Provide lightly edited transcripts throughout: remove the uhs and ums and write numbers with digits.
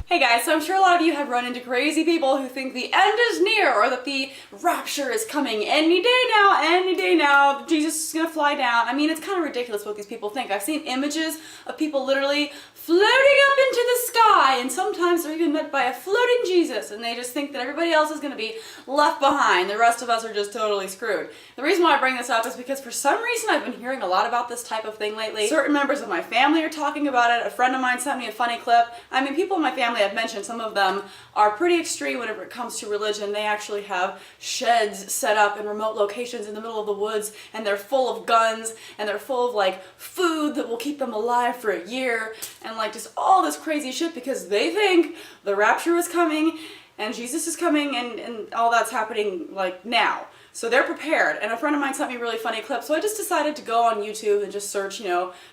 Hey guys, so I'm sure a lot of you have run into crazy people who think the end is near or that the rapture is coming any day now, Jesus is gonna fly down. I mean, it's kind of ridiculous what these people think. I've seen images of people literally floating up into the sky, and sometimes they're even met by a floating Jesus, and they just think that everybody else is gonna be left behind. The rest of us are just totally screwed. The reason why I bring this up is because for some reason I've been hearing a lot about this type of thing lately. Certain members of my family are talking about it. A friend of mine sent me a funny clip. I mean, people in my family I've mentioned, some of them are pretty extreme whenever it comes to religion. They actually have sheds set up in remote locations in the middle of the woods, and they're full of guns, and they're full of like food that will keep them alive for a year, and like just all this crazy shit because they think the rapture is coming and Jesus is coming and all that's happening like now. So they're prepared, and a friend of mine sent me a really funny clip, so I just decided to go on YouTube and just search,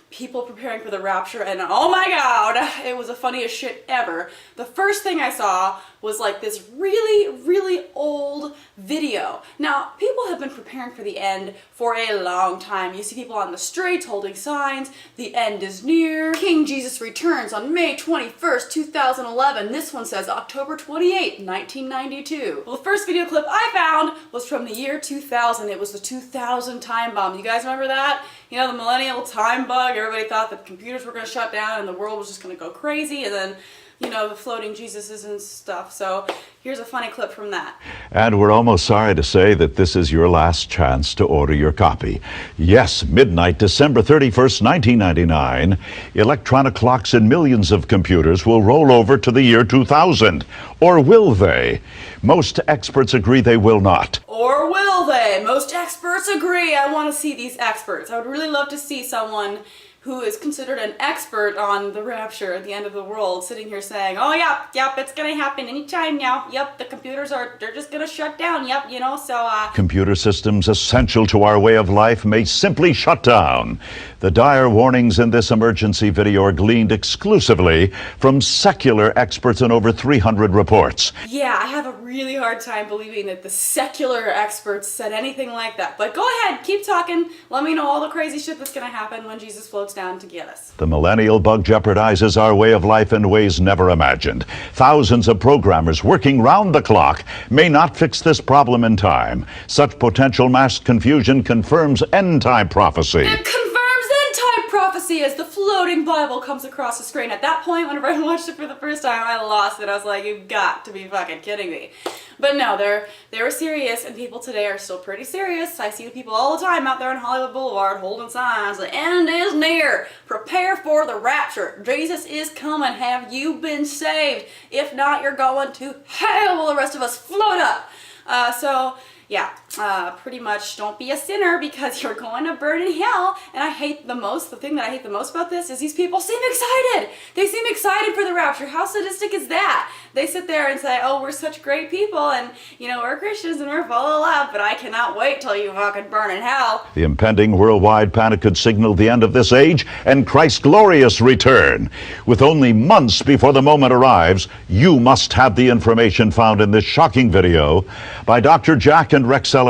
people preparing for the rapture, and oh my god, it was the funniest shit ever. The first thing I saw was like this really old video. Now, people have been preparing for the end for a long time. You see people on the streets holding signs, the end is near, King Jesus returns on May 21st, 2011. This one says October 28th, 1992. Well, the first video clip I found was from the year 2000. It was the 2000 time bomb. You guys remember that? You know, the millennial time bug. Everybody thought that computers were going to shut down and the world was just going to go crazy, and then, the floating Jesuses and stuff. So here's a funny clip from that. And we're almost sorry to say that this is your last chance to order your copy. Yes, midnight, December 31st, 1999, electronic clocks in millions of computers will roll over to the year 2000. Or will they? Most experts agree they will not. Or will they? Most experts agree. I want to see these experts. I would really love to see someone who is considered an expert on the rapture at the end of the world sitting here saying, oh yep, it's gonna happen anytime now. Yep, the computers they're just gonna shut down. Yep, Computer systems essential to our way of life may simply shut down. The dire warnings in this emergency video are gleaned exclusively from secular experts in over 300 reports. Yeah, I have a really hard time believing that the secular experts said anything like that. But go ahead, keep talking. Let me know all the crazy shit that's gonna happen when Jesus floats down to get us. The millennial bug jeopardizes our way of life in ways never imagined. Thousands of programmers working round the clock may not fix this problem in time. Such potential mass confusion confirms end-time prophecy. It confirms end-time prophecy as the floating Bible comes across the screen. At that point, whenever I watched it for the first time, I lost it. I was like, you've got to be fucking kidding me. But no, they were serious, and people today are still pretty serious. I see people all the time out there on Hollywood Boulevard holding signs. The end is near. Prepare for the rapture. Jesus is coming. Have you been saved? If not, you're going to hell while the rest of us float up. Pretty much don't be a sinner because you're going to burn in hell. And the thing that I hate the most about this is these people seem excited. They seem excited for the rapture. How sadistic is that? They sit there and say, oh, we're such great people, and we're Christians and we're full of love, but I cannot wait till you fucking burn in hell. The impending worldwide panic could signal the end of this age and Christ's glorious return. With only months before the moment arrives, you must have the information found in this shocking video by Dr. Jack and Rex Sullivan,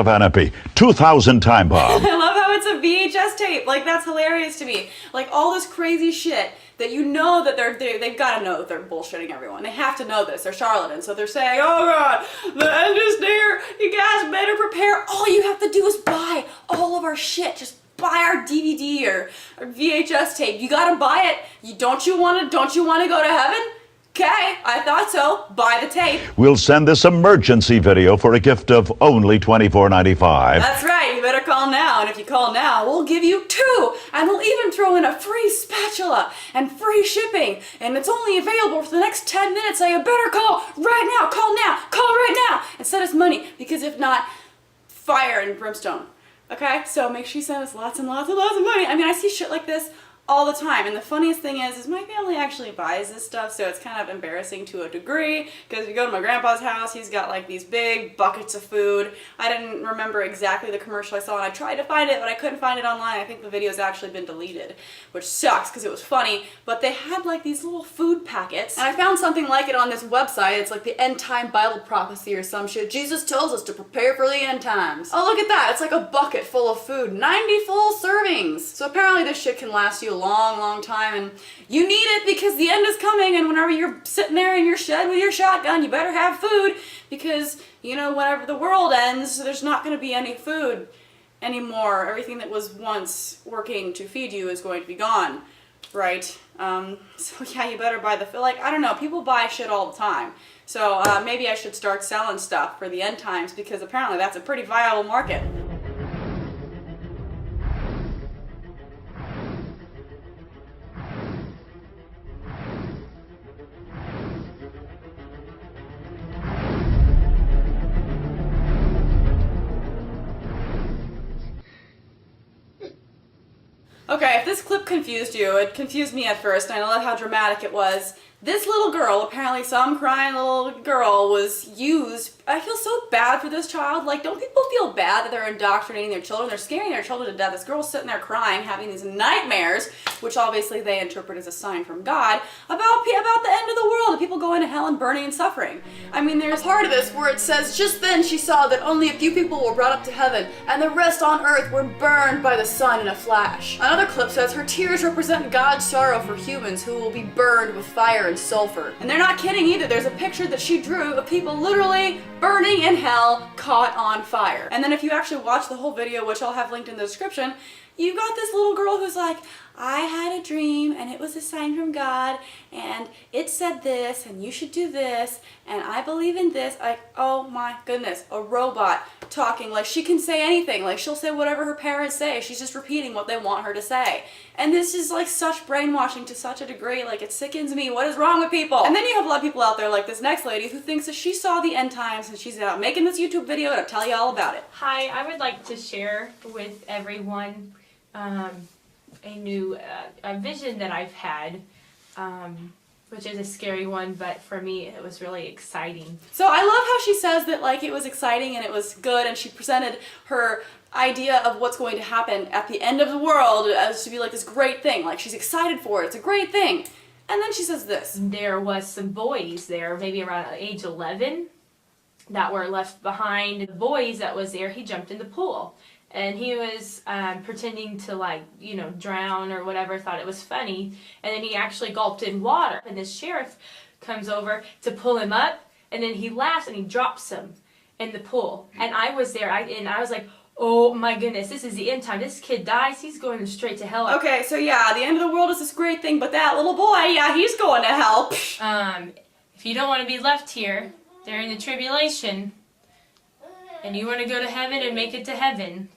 2000 time bomb. I love how it's a VHS tape. Like, that's hilarious to me. Like, all this crazy shit that that they've got to know that they're bullshitting everyone. They have to know this. They're charlatans. So they're saying, oh god, the end is near. You guys better prepare. All you have to do is buy all of our shit. Just buy our DVD or VHS tape. You gotta buy it. Don't you wanna go to heaven? Okay, I thought so. Buy the tape. We'll send this emergency video for a gift of only $24.95. That's right. You better call now. And if you call now, we'll give you 2. And we'll even throw in a free spatula and free shipping. And it's only available for the next 10 minutes. So you better call right now. Call now. Call right now. And send us money. Because if not, fire and brimstone. Okay? So make sure you send us lots and lots and lots of money. I mean, I see shit like this all the time, and the funniest thing is my family actually buys this stuff, so it's kind of embarrassing to a degree, because if you go to my grandpa's house, he's got like these big buckets of food. I didn't remember exactly the commercial I saw, and I tried to find it, but I couldn't find it online. I think the video's actually been deleted, which sucks because it was funny, but they had like these little food packets, and I found something like it on this website. It's like the end time Bible prophecy or some shit. Jesus tells us to prepare for the end times. Oh, look at that. It's like a bucket full of food, 90 full servings. So apparently this shit can last you a long, long time, and you need it because the end is coming, and whenever you're sitting there in your shed with your shotgun, you better have food because, you know, whenever the world ends, there's not going to be any food anymore. Everything that was once working to feed you is going to be gone, right? So yeah, you better buy the, like, I don't know, people buy shit all the time. So maybe I should start selling stuff for the end times because apparently that's a pretty viable market. Okay, if this clip confused you, it confused me at first, and I love how dramatic it was. This little girl, apparently some crying little girl, was used. I feel so bad for this child. Like, don't people feel bad that they're indoctrinating their children? They're scaring their children to death. This girl's sitting there crying, having these nightmares, which obviously they interpret as a sign from God, about the end of the world, and people going to hell and burning and suffering. I mean, there's part of this where it says, just then she saw that only a few people were brought up to heaven, and the rest on earth were burned by the sun in a flash. Another clip says, her tears represent God's sorrow for humans who will be burned with fire and sulfur. And they're not kidding either. There's a picture that she drew of people literally burning in hell, caught on fire. And then if you actually watch the whole video, which I'll have linked in the description, you got this little girl who's like, I had a dream and it was a sign from God and it said this and you should do this and I believe in this. Like, oh my goodness, a robot talking. Like, she can say anything. Like, she'll say whatever her parents say. She's just repeating what they want her to say. And this is like such brainwashing to such a degree. Like, it sickens me. What is wrong with people? And then you have a lot of people out there like this next lady who thinks that she saw the end times and she's out making this YouTube video to tell you all about it. Hi, I would like to share with everyone a new a vision that I've had, which is a scary one, but for me it was really exciting. So I love how she says that, like, it was exciting and it was good, and she presented her idea of what's going to happen at the end of the world as to be like this great thing. Like, she's excited for it. It's a great thing. And then she says this. There was some boys there, maybe around age 11, that were left behind. The boys that was there, he jumped in the pool. And he was pretending to, like, you know, drown or whatever, thought it was funny. And then he actually gulped in water. And the sheriff comes over to pull him up. And then he laughs and he drops him in the pool. And I was there, and I was like, oh my goodness, this is the end time. This kid dies, he's going straight to hell. Okay, so yeah, the end of the world is this great thing, but that little boy, yeah, he's going to hell. If you don't want to be left here during the tribulation, and you want to go to heaven and make it to heaven,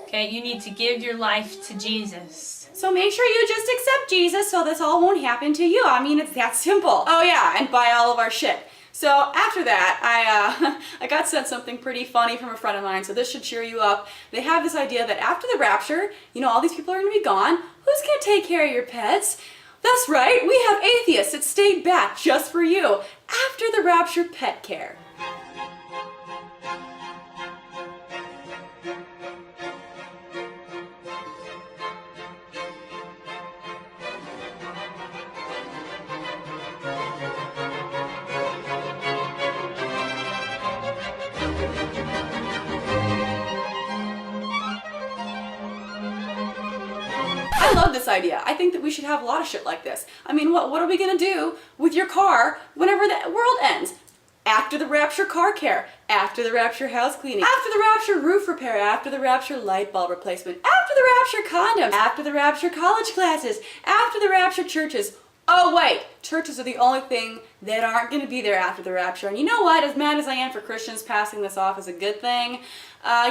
okay, you need to give your life to Jesus. So make sure you just accept Jesus so this all won't happen to you. I mean, it's that simple. Oh yeah, and buy all of our shit. So after that, I got sent something pretty funny from a friend of mine, so this should cheer you up. They have this idea that after the rapture, you know, all these people are going to be gone. Who's going to take care of your pets? That's right, we have atheists that stayed back just for you. After the rapture, pet care. I love this idea. I think that we should have a lot of shit like this. I mean, what are we gonna do with your car whenever the world ends? After the rapture, car care. After the rapture, house cleaning. After the rapture, roof repair. After the rapture, light bulb replacement. After the rapture, condoms. After the rapture, college classes. After the rapture, churches. Oh wait, churches are the only thing that aren't going to be there after the rapture. And you know what? As mad as I am for Christians passing this off as a good thing,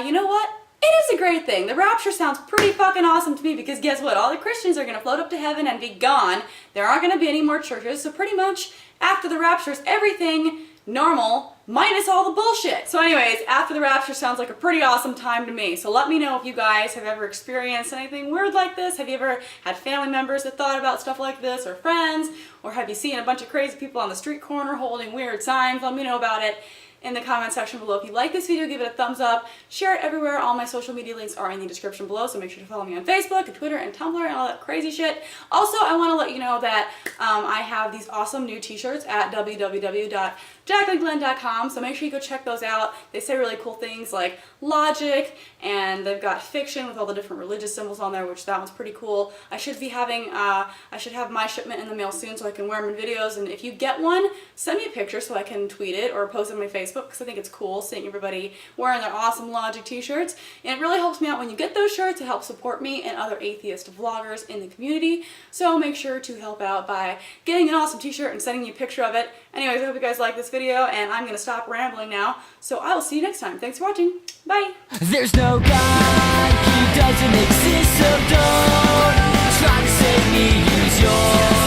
you know what? It is a great thing. The rapture sounds pretty fucking awesome to me because guess what? All the Christians are going to float up to heaven and be gone. There aren't going to be any more churches, so pretty much after the rapture is everything normal minus all the bullshit. So anyways, after the rapture sounds like a pretty awesome time to me. So let me know if you guys have ever experienced anything weird like this. Have you ever had family members that thought about stuff like this, or friends? Or have you seen a bunch of crazy people on the street corner holding weird signs? Let me know about it in the comment section below. If you like this video, give it a thumbs up, share it everywhere. All my social media links are in the description below, so make sure to follow me on Facebook and Twitter and Tumblr and all that crazy shit. Also, I want to let you know that I have these awesome new t-shirts at www.jacquelineglenn.com, so make sure you go check those out. They say really cool things like logic, and they've got fiction with all the different religious symbols on there, which that one's pretty cool. I should have my shipment in the mail soon so I can wear them in videos, and if you get one, send me a picture so I can tweet it or post it on my Facebook, because I think it's cool seeing everybody wearing their awesome logic t-shirts, and it really helps me out when you get those shirts. It helps support me and other atheist vloggers in the community, so make sure to help out by getting an awesome t-shirt and sending me a picture of it. Anyways, I hope you guys like this video, and I'm going to stop rambling now, so I will see you next time. Thanks for watching. Bye! There's no God, he doesn't exist, so don't try to save me, use your